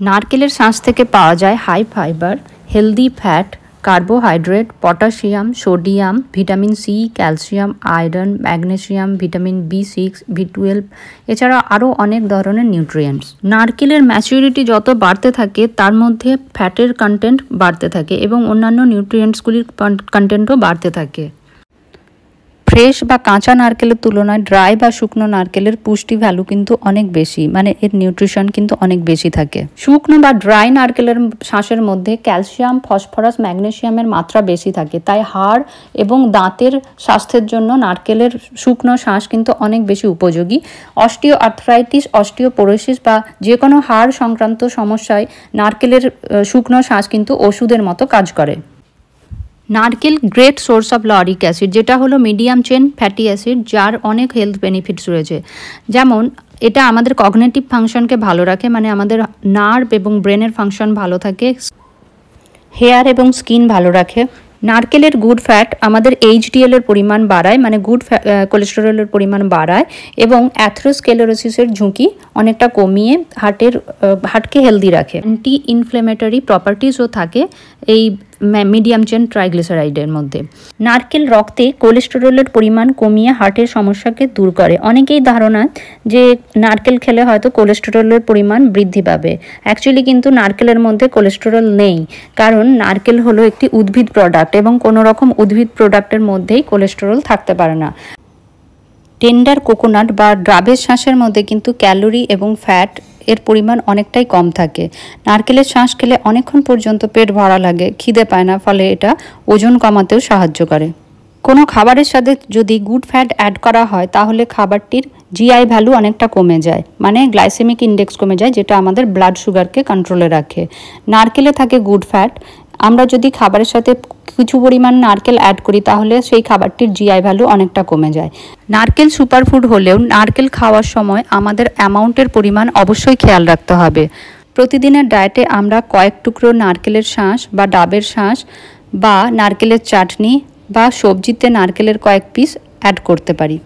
নারকেলের শাঁস থেকে পাওয়া যায় high fibre, healthy fat, carbohydrate, potassium, sodium, vitamin C, calcium, iron, magnesium, vitamin B6, B12 এছাড়া আরও অনেক ধরনের নিউট্রিয়েন্টস। নারকেলের ম্যাচুরিটি যত বাড়তে থাকে তার মধ্যে ফ্যাটের কন্টেন্ট বাড়তে থাকে এবং অন্যান্য নিউট্রিয়েন্টসগুলির কন্টেন্টও বাড়তে থাকে। ফ্রেশ বা কাঁচা নারকেলের তুলনায় ড্রাই বা শুকনো নারকেলের পুষ্টি ভ্যালু কিন্তু অনেক বেশি, মানে এর নিউট্রিশন কিন্তু অনেক বেশি থাকে। শুকনো বা ড্রাই নারকেলের শাঁসের মধ্যে ক্যালসিয়াম, ফসফরাস, ম্যাগনেসিয়ামের মাত্রা বেশি থাকে, তাই হাড় এবং দাঁতের স্বাস্থ্যের জন্য নারকেলের শুকনো শাঁস কিন্তু অনেক বেশি উপযোগী। অস্টিও আর্থ্রাইটিস, অস্টিওপোরোসিস বা যে কোনো হাড় সংক্রান্ত সমস্যায় নারকেলের শুকনো শাঁস কিন্তু ওষুধের মতো কাজ করে। নারকেল great source of lauric acid, যেটা হলো মিডিয়াম চেন ফ্যাটি অ্যাসিড, যার অনেক হেলথ বেনিফিটস রয়েছে। যেমন এটা আমাদের কগনিটিভ ফাংশনকে ভালো রাখে, মানে আমাদের নার্ভ এবং ব্রেনের ফাংশন ভালো থাকে, হেয়ার এবং স্কিন ভালো রাখে। নারকেলের গুড ফ্যাট আমাদের HDL এর পরিমাণ বাড়ায়, মানে গুড কোলেস্টেরলের পরিমাণ বাড়ায় এবং অ্যাথেরোস্ক্লেরোসিসের ঝুঁকি অনেকটা কমিয়ে হার্টকে হেলদি রাখে। অ্যান্টি ইনফ্লেমেটরি প্রপার্টিসও থাকে এই মিডিয়াম চেন ট্রাইগ্লিসারাইডের মধ্যে। নারকেল রক্তে কোলেস্টেরলের পরিমাণ কমিয়ে হার্টের সমস্যাকে দূর করে। অনেকেই ধারণা যে নারকেল খেলে হয়তো কোলেস্টেরলের পরিমাণ বৃদ্ধি পাবে, অ্যাকচুয়ালি কিন্তু নারকেলের মধ্যে কোলেস্টেরল নেই, কারণ নারকেল হলো একটি উদ্ভিদ প্রোডাক্ট এবং কোনো রকম উদ্ভিদ প্রোডাক্টের মধ্যেই কোলেস্টেরল থাকতে পারে না। টেন্ডার কোকোনাট বা ডাবের শাঁসের মধ্যে কিন্তু ক্যালোরি এবং ফ্যাট এর পরিমাণ অনেকটাই কম থাকে। নারকেলের শাঁস খেলে অনেকক্ষণ পর্যন্ত পেট ভরা লাগে, খিদে পায় না, ফলে এটা ওজন কমাতেও সাহায্য করে। কোনো খাবারের সাথে যদি গুড ফ্যাট অ্যাড করা হয় তাহলে খাবারটির GI ভ্যালু অনেকটা কমে যায়, মানে গ্লাইসেমিক ইন্ডেক্স কমে যায়, যেটা আমাদের ব্লাড সুগারকে কন্ট্রোলে রাখে। নারকেলে থাকে গুড ফ্যাট, আমরা যদি খাবারের সাথে কিছু পরিমাণ নারকেল অ্যাড করি তাহলে সেই খাবারটির GI ভ্যালু অনেকটা কমে যায়। নারকেল সুপারফুড হলেও নারকেল খাওয়ার সময় আমাদের অ্যামাউন্টের পরিমাণ অবশ্যই খেয়াল রাখতে হবে। প্রতিদিনের ডায়েটে আমরা কয়েক টুকরো নারকেলের শাঁস বা ডাবের শাঁস বা নারকেলের চাটনি বা সবজিতে নারকেলের কয়েক পিস অ্যাড করতে পারি।